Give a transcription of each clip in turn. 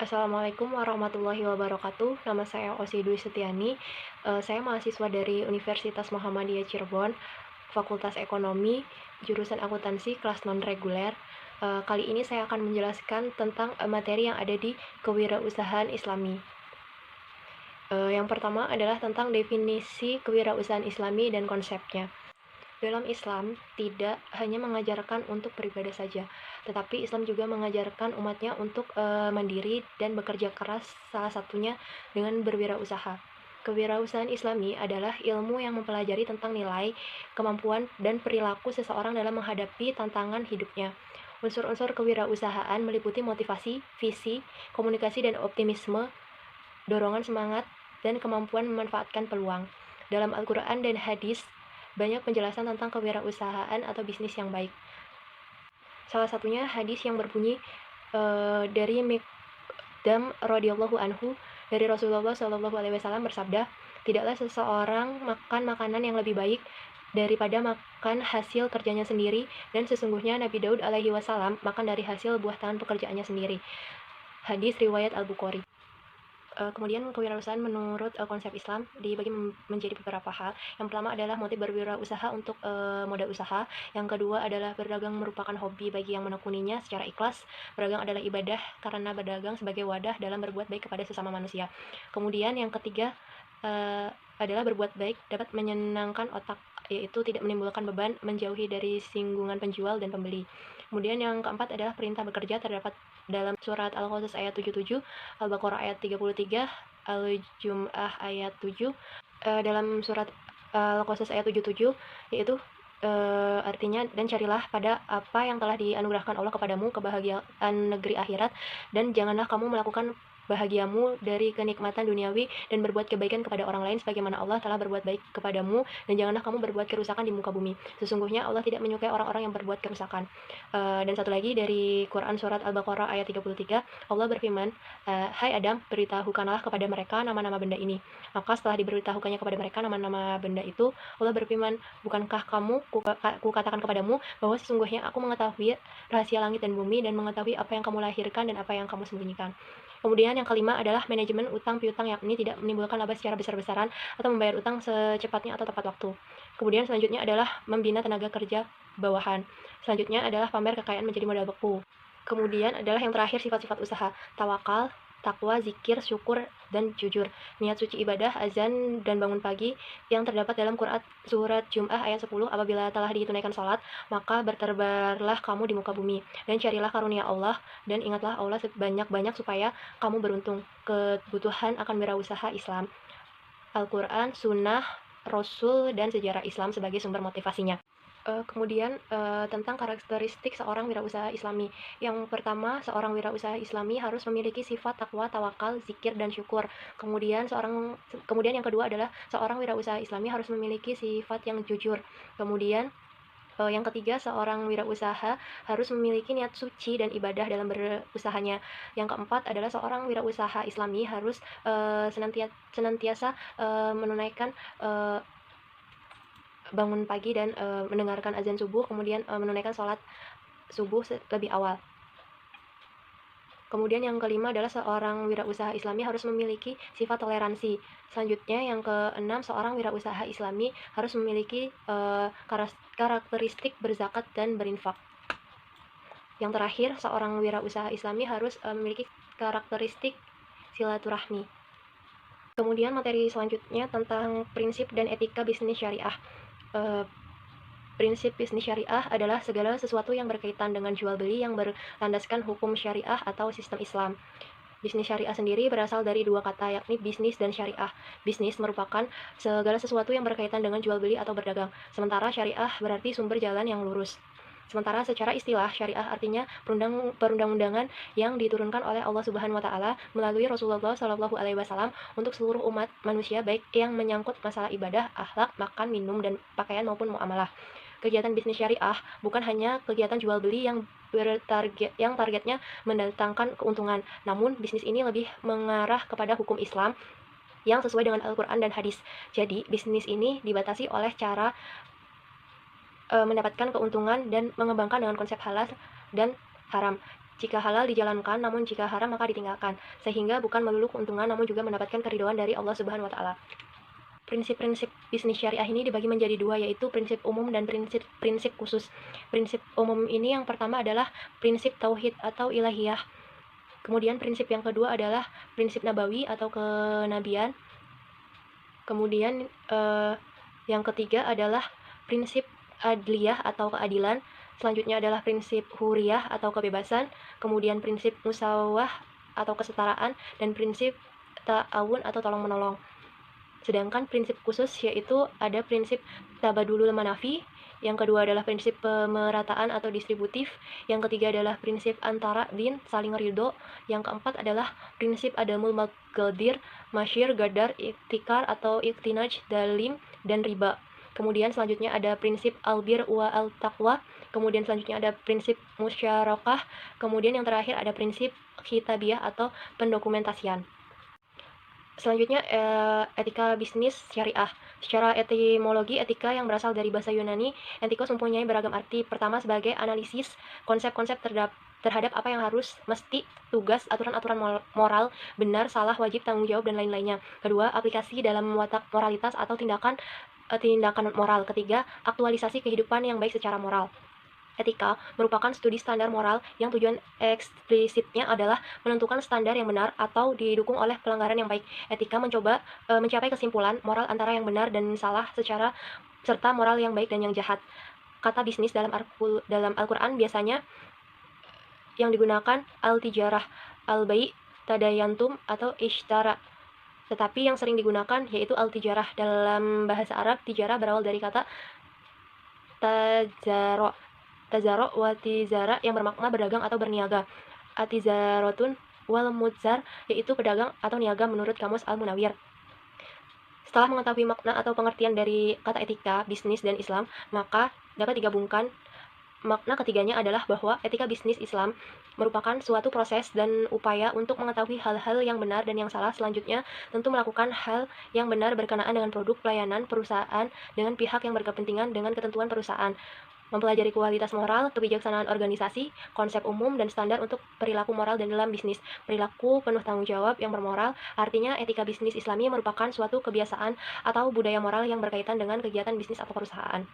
Assalamualaikum warahmatullahi wabarakatuh. Nama saya Osi Dwi Setiani. Saya mahasiswa dari Universitas Muhammadiyah Cirebon, Fakultas Ekonomi, jurusan akuntansi kelas non-reguler. Kali ini saya akan menjelaskan tentang materi yang ada di kewirausahaan Islami. Yang pertama adalah tentang definisi kewirausahaan Islami dan konsepnya. Dalam Islam, tidak hanya mengajarkan untuk beribadah saja, tetapi Islam juga mengajarkan umatnya untuk mandiri dan bekerja keras, salah satunya dengan berwirausaha. Kewirausahaan Islami adalah ilmu yang mempelajari tentang nilai, kemampuan, dan perilaku seseorang dalam menghadapi tantangan hidupnya. Unsur-unsur kewirausahaan meliputi motivasi, visi, komunikasi dan optimisme, dorongan semangat, dan kemampuan memanfaatkan peluang. Dalam Al-Quran dan hadis, banyak penjelasan tentang kewirausahaan atau bisnis yang baik. Salah satunya hadis yang berbunyi dari Miqdam radhiyallahu anhu dari Rasulullah Shallallahu alaihi wasallam bersabda, "Tidaklah seseorang makan makanan yang lebih baik daripada makan hasil kerjanya sendiri, dan sesungguhnya Nabi Daud alaihi wasallam makan dari hasil buah tangan pekerjaannya sendiri." Hadis riwayat Al-Bukhari. Kemudian kewirausahaan menurut konsep Islam dibagi menjadi beberapa hal. Yang pertama adalah motif berwirausaha untuk modal usaha. Yang kedua adalah berdagang merupakan hobi bagi yang menekuninya secara ikhlas. Berdagang adalah ibadah karena berdagang sebagai wadah dalam berbuat baik kepada sesama manusia. Kemudian yang ketiga adalah berbuat baik dapat menyenangkan otak, yaitu tidak menimbulkan beban, menjauhi dari singgungan penjual dan pembeli. Kemudian yang keempat adalah perintah bekerja, terdapat dalam surat Al-Qasas ayat 77, Al-Baqarah ayat 33, Al-Jum'ah ayat 7. Dalam surat Al-Qasas ayat 77 yaitu artinya, dan carilah pada apa yang telah dianugerahkan Allah kepadamu, kebahagiaan negeri akhirat, dan janganlah kamu melakukan bahagiamu dari kenikmatan duniawi, dan berbuat kebaikan kepada orang lain sebagaimana Allah telah berbuat baik kepadamu, dan janganlah kamu berbuat kerusakan di muka bumi. Sesungguhnya Allah tidak menyukai orang-orang yang berbuat kerusakan. Dan satu lagi dari Quran surat Al-Baqarah ayat 33, Allah berfirman, "Hai Adam, beritahukanlah kepada mereka nama-nama benda ini." Maka setelah diberitahukannya kepada mereka nama-nama benda itu, Allah berfirman, "Bukankah kamu kukatakan kepadamu bahwa sesungguhnya aku mengetahui rahasia langit dan bumi, dan mengetahui apa yang kamu lahirkan dan apa yang kamu sembunyikan." Kemudian yang kelima adalah manajemen utang piutang, yakni tidak menimbulkan laba secara besar-besaran atau membayar utang secepatnya atau tepat waktu. Kemudian selanjutnya adalah membina tenaga kerja bawahan. Selanjutnya adalah pamer kekayaan menjadi modal beku. Kemudian adalah yang terakhir sifat-sifat usaha, tawakal, takwa, zikir, syukur, dan jujur. Niat suci ibadah, azan, dan bangun pagi yang terdapat dalam Quran surat Jum'ah ayat 10, apabila telah ditunaikan sholat, maka berterbarlah kamu di muka bumi, dan carilah karunia Allah, dan ingatlah Allah sebanyak-banyak supaya kamu beruntung. Kebutuhan akan wirausaha Islam, Al-Quran, Sunnah, Rasul, dan sejarah Islam sebagai sumber motivasinya. Kemudian tentang karakteristik seorang wirausaha Islami. Yang pertama, seorang wirausaha Islami harus memiliki sifat takwa, tawakal, zikir, dan syukur. Kemudian yang kedua adalah seorang wirausaha Islami harus memiliki sifat yang jujur. Kemudian yang ketiga, seorang wirausaha harus memiliki niat suci dan ibadah dalam berusahanya. Yang keempat adalah seorang wirausaha Islami harus senantiasa menunaikan bangun pagi dan mendengarkan azan subuh, kemudian menunaikan sholat subuh lebih awal. Kemudian yang kelima adalah seorang wirausaha Islami harus memiliki sifat toleransi. Selanjutnya yang keenam, seorang wirausaha Islami harus memiliki karakteristik berzakat dan berinfak. Yang terakhir, seorang wirausaha Islami harus memiliki karakteristik silaturahmi. Kemudian materi selanjutnya tentang prinsip dan etika bisnis syariah. Prinsip bisnis syariah adalah segala sesuatu yang berkaitan dengan jual beli yang berlandaskan hukum syariah atau sistem Islam. Bisnis syariah sendiri berasal dari dua kata, yakni bisnis dan syariah. Bisnis merupakan segala sesuatu yang berkaitan dengan jual beli atau berdagang, sementara syariah berarti sumber jalan yang lurus. Sementara secara istilah, syariah artinya perundang-undangan yang diturunkan oleh Allah Subhanahu wa taala melalui Rasulullah Shallallahu alaihi wasallam untuk seluruh umat manusia, baik yang menyangkut masalah ibadah, akhlak, makan, minum, dan pakaian maupun muamalah. Kegiatan bisnis syariah bukan hanya kegiatan jual beli yang targetnya mendatangkan keuntungan, namun bisnis ini lebih mengarah kepada hukum Islam yang sesuai dengan Al-Quran dan hadis. Jadi, bisnis ini dibatasi oleh cara mendapatkan keuntungan dan mengembangkan dengan konsep halal dan haram. Jika halal dijalankan, namun jika haram maka ditinggalkan, sehingga bukan melulu keuntungan namun juga mendapatkan keridhaan dari Allah Subhanahu wa taala. Prinsip-prinsip bisnis syariah ini dibagi menjadi dua, yaitu prinsip umum dan prinsip khusus. Prinsip umum ini yang pertama adalah prinsip tauhid atau ilahiyah. Kemudian prinsip yang kedua adalah prinsip nabawi atau kenabian. Kemudian yang ketiga adalah prinsip adliyah atau keadilan. Selanjutnya adalah prinsip huriyah atau kebebasan. Kemudian prinsip musawah atau kesetaraan, dan prinsip ta'awun atau tolong-menolong. Sedangkan prinsip khusus yaitu ada prinsip tabadulul manafi, yang kedua adalah prinsip pemerataan atau distributif, yang ketiga adalah prinsip antara din, saling ridho, yang keempat adalah prinsip adamul magadir, masyir, gadar, iktikar atau iktinaj, dalim, dan riba. Kemudian selanjutnya ada prinsip albir wa al-taqwa, kemudian selanjutnya ada prinsip musyarakah, kemudian yang terakhir ada prinsip kitabiyah atau pendokumentasian. Selanjutnya, etika bisnis syariah. Secara etimologi, etika yang berasal dari bahasa Yunani, etikos mempunyai beragam arti. Pertama, sebagai analisis konsep-konsep terhadap apa yang harus, mesti, tugas, aturan-aturan moral, benar, salah, wajib, tanggung jawab, dan lain-lainnya. Kedua, aplikasi dalam watak moralitas atau tindakan moral. Ketiga, aktualisasi kehidupan yang baik secara moral. Etika merupakan studi standar moral yang tujuan eksplisitnya adalah menentukan standar yang benar atau didukung oleh pelanggaran yang baik. Etika mencoba mencapai kesimpulan moral antara yang benar dan salah serta moral yang baik dan yang jahat. Kata bisnis dalam Al-Quran biasanya yang digunakan al-tijarah, al-bai', tadayantum, atau ishtara. Tetapi yang sering digunakan yaitu al-tijarah. Dalam bahasa Arab, tijarah berawal dari kata tazaro wa tizara yang bermakna berdagang atau berniaga. Atizarotun wal mudzar yaitu pedagang atau niaga menurut Kamus Al-Munawwir. Setelah mengetahui makna atau pengertian dari kata etika, bisnis, dan Islam, maka dapat digabungkan. Makna ketiganya adalah bahwa etika bisnis Islam merupakan suatu proses dan upaya untuk mengetahui hal-hal yang benar dan yang salah. Selanjutnya, tentu melakukan hal yang benar berkenaan dengan produk, pelayanan, perusahaan, dengan pihak yang berkepentingan dengan ketentuan perusahaan. Mempelajari kualitas moral, kebijaksanaan organisasi, konsep umum, dan standar untuk perilaku moral dan dalam bisnis. Perilaku penuh tanggung jawab yang bermoral, artinya etika bisnis Islami merupakan suatu kebiasaan atau budaya moral yang berkaitan dengan kegiatan bisnis atau perusahaan.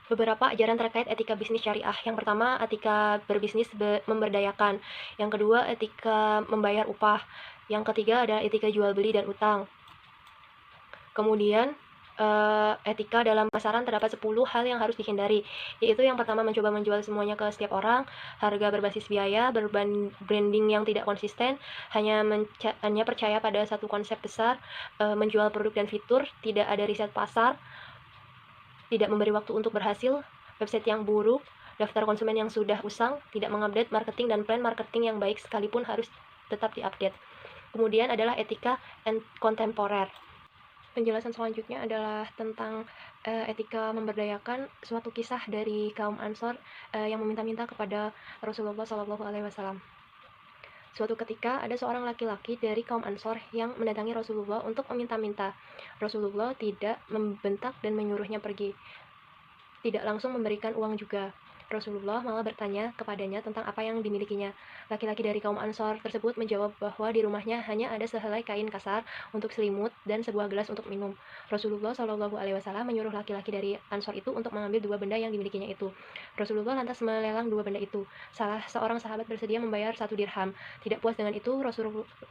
Beberapa ajaran terkait etika bisnis syariah. Yang pertama, etika berbisnis memberdayakan. Yang kedua, etika membayar upah. Yang ketiga ada etika jual beli dan utang. Kemudian etika dalam pasaran terdapat 10 hal yang harus dihindari, yaitu yang pertama mencoba menjual semuanya ke setiap orang, harga berbasis biaya, branding yang tidak konsisten, hanya percaya pada satu konsep besar, menjual produk dan fitur, tidak ada riset pasar, tidak memberi waktu untuk berhasil, website yang buruk, daftar konsumen yang sudah usang, tidak mengupdate marketing dan plan marketing yang baik sekalipun harus tetap diupdate. Kemudian adalah etika kontemporer. Penjelasan selanjutnya adalah tentang etika memberdayakan, suatu kisah dari kaum Ansor yang meminta-minta kepada Rasulullah SAW. Suatu ketika ada seorang laki-laki dari kaum Ansor yang mendatangi Rasulullah untuk meminta-minta. Rasulullah tidak membentak dan menyuruhnya pergi, tidak langsung memberikan uang juga. Rasulullah malah bertanya kepadanya tentang apa yang dimilikinya. Laki-laki dari kaum Ansor tersebut menjawab bahwa di rumahnya hanya ada sehelai kain kasar untuk selimut dan sebuah gelas untuk minum. Rasulullah SAW menyuruh laki-laki dari Ansor itu untuk mengambil 2 benda yang dimilikinya itu. Rasulullah lantas melelang 2 benda itu. Salah seorang sahabat bersedia membayar 1 dirham. Tidak puas dengan itu,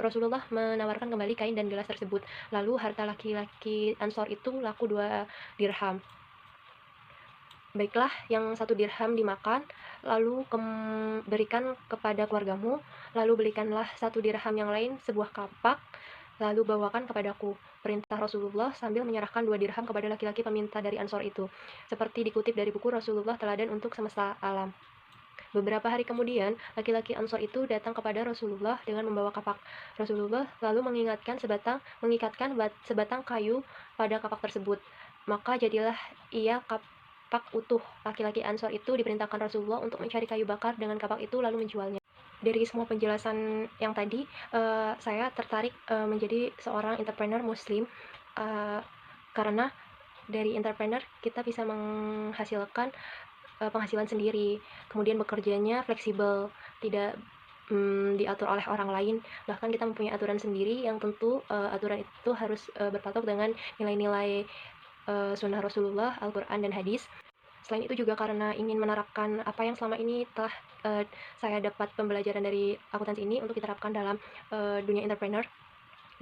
Rasulullah menawarkan kembali kain dan gelas tersebut. Lalu harta laki-laki Ansor itu laku 2 dirham. Baiklah, yang 1 dirham dimakan, lalu berikan kepada keluargamu, lalu belikanlah 1 dirham yang lain sebuah kapak, lalu bawakan kepadaku, perintah Rasulullah sambil menyerahkan 2 dirham kepada laki-laki peminta dari Ansor itu, seperti dikutip dari buku Rasulullah Teladan untuk Semesta Alam. Beberapa hari kemudian, laki-laki Ansor itu datang kepada Rasulullah dengan membawa kapak. Rasulullah lalu mengikatkan sebatang kayu pada kapak tersebut. Maka jadilah ia kapak utuh. Laki-laki Ansor itu diperintahkan Rasulullah untuk mencari kayu bakar dengan kapak itu lalu menjualnya. Dari semua penjelasan yang tadi, saya tertarik menjadi seorang entrepreneur muslim, karena dari entrepreneur kita bisa menghasilkan penghasilan sendiri, kemudian bekerjanya fleksibel, tidak diatur oleh orang lain, bahkan kita mempunyai aturan sendiri yang tentu aturan itu harus berpatok dengan nilai-nilai sunnah Rasulullah, Al-Quran, dan hadis. Selain itu juga karena ingin menerapkan apa yang selama ini telah saya dapat pembelajaran dari akuntansi ini untuk diterapkan dalam dunia entrepreneur,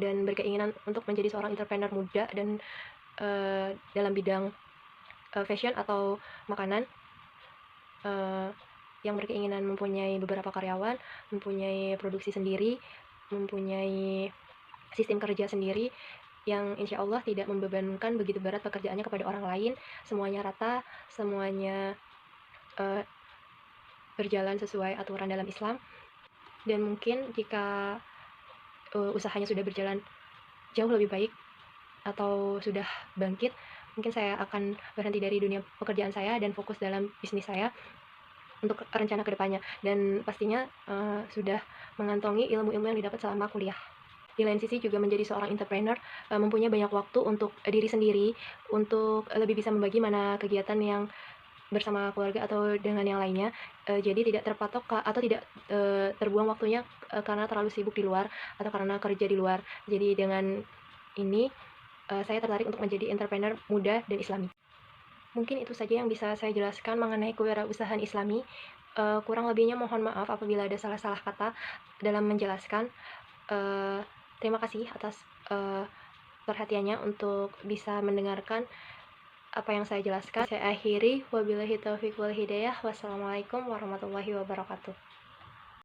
dan berkeinginan untuk menjadi seorang entrepreneur muda dan dalam bidang fashion atau makanan, yang berkeinginan mempunyai beberapa karyawan, mempunyai produksi sendiri, mempunyai sistem kerja sendiri yang insya Allah tidak membebankan begitu berat pekerjaannya kepada orang lain, semuanya rata, semuanya berjalan sesuai aturan dalam Islam. Dan mungkin jika usahanya sudah berjalan jauh lebih baik atau sudah bangkit, mungkin saya akan berhenti dari dunia pekerjaan saya dan fokus dalam bisnis saya untuk rencana kedepannya, dan pastinya sudah mengantongi ilmu-ilmu yang didapat selama kuliah. Di lain sisi juga menjadi seorang entrepreneur mempunyai banyak waktu untuk diri sendiri, untuk lebih bisa membagi mana kegiatan yang bersama keluarga atau dengan yang lainnya, jadi tidak terpatok atau tidak terbuang waktunya karena terlalu sibuk di luar atau karena kerja di luar. Jadi dengan ini saya tertarik untuk menjadi entrepreneur muda dan islami. Mungkin itu saja yang bisa saya jelaskan mengenai kewirausahaan islami. Kurang lebihnya mohon maaf apabila ada salah-salah kata dalam menjelaskan. Terima kasih atas perhatiannya untuk bisa mendengarkan apa yang saya jelaskan. Saya akhiri, wabillahi taufiq wal hidayah. Wassalamualaikum warahmatullahi wabarakatuh.